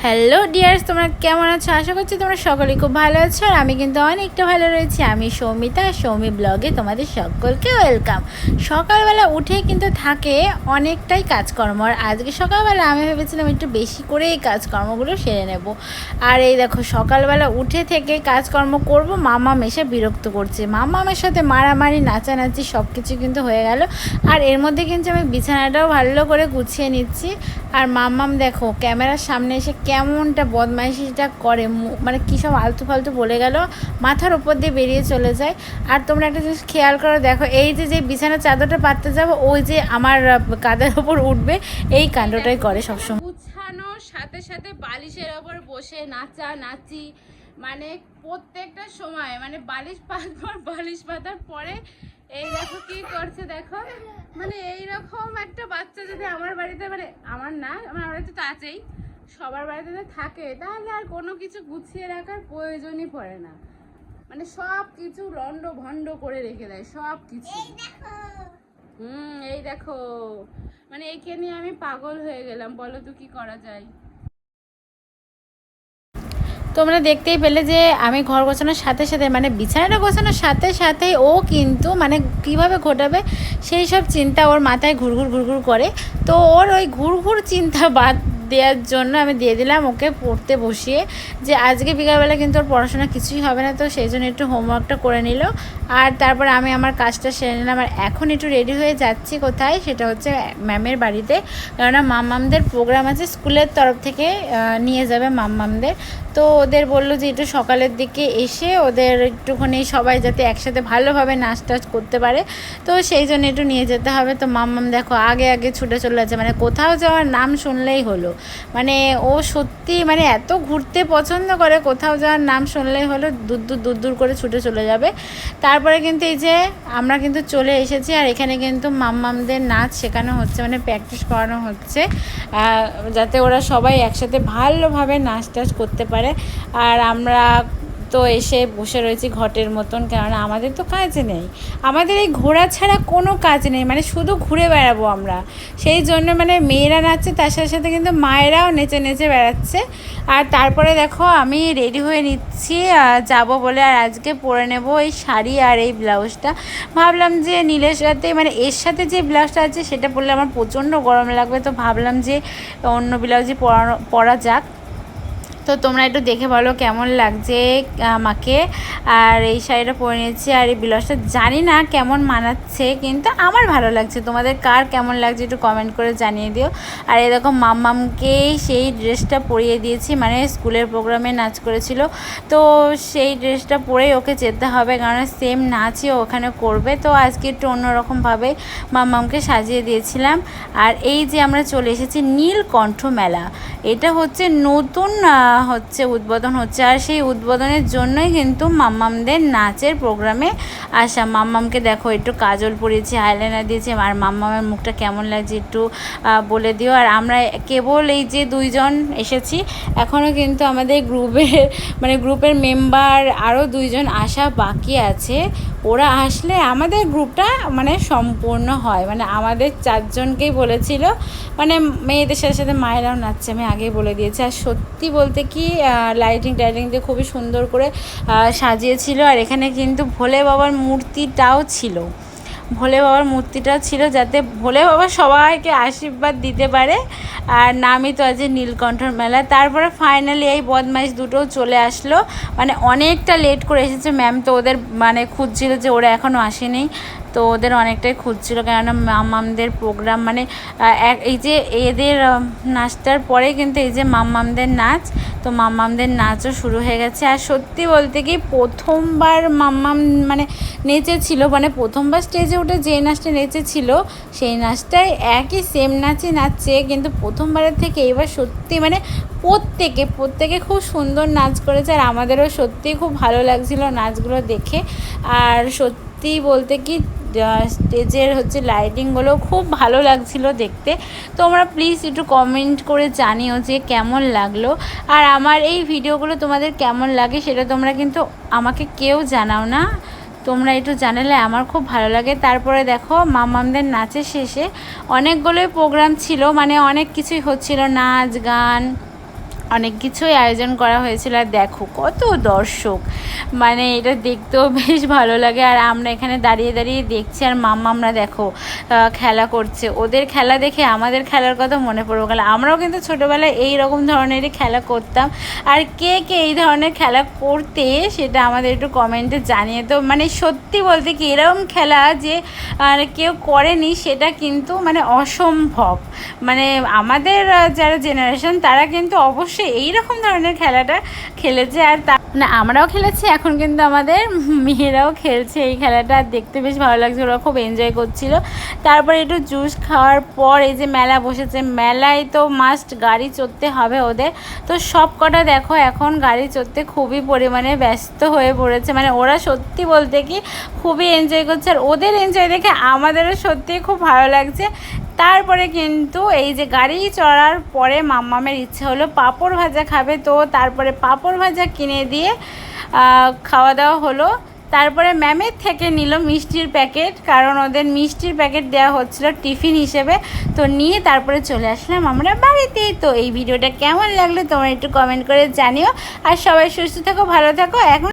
Hello dears, তোমরা কেমন আছো? আশা করছি তোমরা সকলেই খুব ভালো আছো। আর আমি কিন্তু অনেকটা ভালো রয়েছি। আমি সৌমিতা, সৌমি ব্লগে তোমাদের সকলকে ওয়েলকাম। সকালবেলা উঠে কিন্তু থাকে অনেকটাই কাজকর্ম, আর আজকে সকালবেলা আমি ভেবেছিলাম একটু বেশি করেই কাজকর্মগুলো সেরে নেব। আর এই দেখো, সকালবেলা উঠে থেকে কাজকর্ম করব, মাম্মাম এসে বিরক্ত করছে। মাম্মামের সাথে মারামারি, নাচানাচি সব কিছু কিন্তু হয়ে গেল। আর এর মধ্যে কিন্তু আমি বিছানাটাও ভালো করে গুছিয়ে নিচ্ছি। আর মাম্মাম দেখো ক্যামেরার সামনে এসে কেমনটা বদমাইশিটা করে, মানে কী সব আলতু ফালতু বলে গেল, মাথার ওপর দিয়ে বেরিয়ে চলে যায়। আর তোমরা একটা জিনিস খেয়াল করো, দেখো এই যে বিছানার চাদরটা পাততে যাবো, ওই যে আমার কাঁধের ওপর উঠবে, এই কাণ্ডটাই করে সবসময়। গুছানোর সাথে সাথে বালিশের ওপর বসে নাচি, মানে প্রত্যেকটা সময়, মানে বালিশ পাতার পরে এই দেখো কি করছে, দেখো মানে এইরকম একটা বাচ্চা যদি আমার বাড়িতে, মানে আমার না, আমার বাড়িতে তো আছেই, সবার বাড়িতে থাকে, তাহলে আর কোনো কিছু গুছিয়ে রাখার প্রয়োজনই পড়ে না। মানে সব কিছু লন্ড ভন্ড করে রেখে দেয় সব কিছু। এই দেখো, মানে একে নিয়ে আমি পাগল হয়ে গেলাম। বলো তো কি করা যায়? তোমরা দেখতেই পেলে যে আমি ঘর গোছানোর সাথে সাথে, মানে বিছানাটা গোছানোর সাথে সাথেই ও কিন্তু মানে কিভাবে ঘটাবে সেই সব চিন্তা ওর মাথায় ঘুরঘুর করে। তো ওর ওই ঘুরঘুর চিন্তা বাদ দেওয়ার জন্য আমি দিয়ে দিলাম ওকে পড়তে বসিয়ে, যে আজকে বিকালবেলা কিন্তু ওর পড়াশোনা কিছুই হবে না, তো সেই জন্য একটু হোমওয়ার্কটা করে নিল। আর তারপর আমি আমার কাজটা সেরে নিলাম। আর এখন একটু রেডি হয়ে যাচ্ছি কোথায়, সেটা হচ্ছে ম্যামের বাড়িতে, কেননা মাম্মামদের প্রোগ্রাম আছে, স্কুলের তরফ থেকে নিয়ে যাবে মাম্মামদের। তো ওদের বললো যে একটু সকালের দিকে এসে ওদের একটুখানি সবাই যাতে একসাথে ভালোভাবে নাচ টাচ করতে পারে, তো সেই জন্য একটু নিয়ে যেতে হবে। তো মাম্মাম দেখো আগে আগে ছুটে চলে যাচ্ছে, মানে কোথাও যাওয়ার নাম শুনলেই হলো, মানে ও সত্যি মানে এত ঘুরতে পছন্দ করে, কোথাও যাওয়ার নাম শুনলেই হলো দূর দূর করে ছুটে চলে যাবে। তারপরে কিন্তু এই যে আমরা কিন্তু চলে এসেছি, আর এখানে কিন্তু মাম্মামদের নাচ শেখানো হচ্ছে, মানে প্র্যাকটিস করানো হচ্ছে, যাতে ওরা সবাই একসাথে ভালোভাবে নাচ টাচ করতে পারে। আর আমরা তো এসে বসে রয়েছি ঘটের মতন, কেননা আমাদের তো কাজ নেই, আমাদের এই ঘোরা ছাড়া কোনো কাজ নেই, মানে শুধু ঘুরে বেড়াবো আমরা। সেই জন্য মানে মেয়েরা নাচছে, তার সাথে সাথে কিন্তু মায়েরাও নেচে নেচে বেড়াচ্ছে। আর তারপরে দেখো আমি রেডি হয়ে নিচ্ছি যাব বলে, আর আজকে পরে নেব এই শাড়ি আর এই ব্লাউজটা। ভাবলাম যে নীলের সাথে, মানে এর সাথে যে ব্লাউজটা আছে সেটা পরলে আমার প্রচণ্ড গরম লাগবে, তো ভাবলাম যে অন্য ব্লাউজই পরা যাক। তো তোমরা একটু দেখে বলো কেমন লাগছে আমাকে। আর এই শাড়িটা পরে নিয়েছি, আর এই ব্লাউজটা জানি না কেমন মানাচ্ছে, কিন্তু আমার ভালো লাগছে। তোমাদের কার কেমন লাগছে একটু কমেন্ট করে জানিয়ে দিও। আর এরকম মাম্মামকে সেই ড্রেসটা পরিয়ে দিয়েছি, মানে স্কুলের প্রোগ্রামে নাচ করেছিল, তো সেই ড্রেসটা পরেই ওকে যেতে হবে, কারণ সেম নাচই ওখানে করবে। তো আজকে একটু অন্যরকমভাবে মাম্মামকে সাজিয়ে দিয়েছিলাম। আর এই যে আমরা চলে এসেছি নীলকণ্ঠ মেলা, এটা হচ্ছে নতুন উদ্বোধন হচ্ছে, আর সেই উদ্বোধনের জন্যই কিন্তু মাম্মামদের নাচের প্রোগ্রামে আসা। মাম্মামকে দেখো একটু কাজল পরিয়েছি, আইলাইনার দিয়েছি, আর মাম্মামের মুখটা কেমন লাগছে একটু বলে দিও। আর আমরা কেবল এই যে দুইজন এসেছি, এখনও কিন্তু আমাদের গ্রুপের মেম্বার আরও দুইজন আসা বাকি আছে। ওরা আসলে আমাদের গ্রুপটা মানে সম্পূর্ণ হয়, মানে আমাদের চারজনকেই বলেছিল, মানে মেয়েদের সাথে সাথে মায়েরাও নাচছে, আমি আগেই বলে দিয়েছি। আর সত্যি বলতে কি লাইটিং দিয়ে খুবই সুন্দর করে সাজিয়েছিল। আর এখানে কিন্তু ভোলে বাবার মূর্তিটাও ছিল, যাতে ভোলে বাবা সবাইকে আশীর্বাদ দিতে পারে। আর নামই তো আছে নীলকণ্ঠর মেলা। তারপরে ফাইনালি এই বদমাইশ দুটোও চলে আসলো, মানে অনেকটা লেট করে এসেছে ম্যাম, তো ওদের মানে খুঁজছিল যে ওরা এখনও আসেনি, তো ওদের অনেকটাই খুঁজছিল, কেননা মাম্মামদের প্রোগ্রাম, মানে এই যে এদের নাচটার পরে কিন্তু এই যে মাম্মামদের নাচ, তো মাম্মামদের নাচও শুরু হয়ে গেছে। আর সত্যি বলতে কি প্রথমবার মাম্মাম মানে নেচেছিল, মানে প্রথমবার স্টেজে উঠে যে নাচটা নেচেছিল সেই নাচটাই একই সেম নাচই নাচছে, কিন্তু প্রথমবারের থেকে এবার সত্যি মানে প্রত্যেকে খুব সুন্দর নাচ করেছে। আর আমাদেরও সত্যিই খুব ভালো লাগছিল নাচগুলো দেখে। আর সত্যি বলতে কি স্টেজের লাইটিংগুলো খুব ভালো লাগছিল দেখতে। তোমরা প্লিজ একটু কমেন্ট করে জানিও যে কেমন লাগলো, আর আমার এই ভিডিওগুলো তোমাদের কেমন লাগে সেটা তোমরা কিন্তু আমাকে কেউ জানাও না, তোমরা একটু জানালে আমার খুব ভালো লাগে। তারপরে দেখো মাম্মামদের নাচের শেষে অনেকগুলোই প্রোগ্রাম ছিল, মানে অনেক কিছুই হচ্ছিল, নাচ গান অনেক কিছুই আয়োজন করা হয়েছিল। আর দেখো কত দর্শক, মানে এটা দেখতেও বেশ ভালো লাগে। আর আমরা এখানে দাঁড়িয়ে দাঁড়িয়ে দেখছি, আর মাম্মামরা দেখো খেলা করছে। ওদের খেলা দেখে আমাদের খেলার কথা মনে পড়বে গেল। আমরাও কিন্তু ছোটোবেলায় এই রকম ধরনেরই খেলা করতাম। আর কে কে এই ধরনের খেলা করতে সেটা আমাদের একটু কমেন্টে জানিয়ে। তো মানে সত্যি বলতে কি এরকম খেলা যে কেউ করেনি সেটা কিন্তু মানে অসম্ভব। মানে আমাদের যারা জেনারেশন তারা কিন্তু অবশ্যই এইরকম ধরনের খেলাটা খেলেছে। আর মানে আমরাও খেলেছি, এখন কিন্তু আমাদের মেয়েরাও খেলছে এই খেলাটা। দেখতে বেশ ভালো লাগছে, ওরা খুব এনজয় করছিল। তারপরে একটু জুস খাওয়ার পর এই যে মেলা বসেছে, মেলায় তো মাস্ট গাড়ি চড়তে হবে ওদের। তো সব কটা দেখো এখন গাড়ি চড়তে খুবই পরিমাণে ব্যস্ত হয়ে পড়েছে। মানে ওরা সত্যি বলতে কি খুবই এনজয় করছে। আর ওদের এনজয় দেখে আমাদেরও সত্যিই খুব ভালো লাগছে। তারপরে কিন্তু এই যে গাড়ি চড়ার পরে মাম্মামের ইচ্ছে হলো পাঁপড় ভাজা খাবে। তো তারপরে পাঁপড় ভাজা কিনে দিয়ে খাওয়া দাওয়া হলো। তারপরে ম্যামের থেকে নিল মিষ্টির প্যাকেট, কারণ ওদের মিষ্টির প্যাকেট দেওয়া হচ্ছিল টিফিন হিসেবে। তো নিয়ে তারপরে চলে আসলাম আমরা বাড়িতে। তো এই ভিডিওটা কেমন লাগলো তোমরা একটু কমেন্ট করে জানিও। আর সবাই সুস্থ থাকো, ভালো থাকো। এখন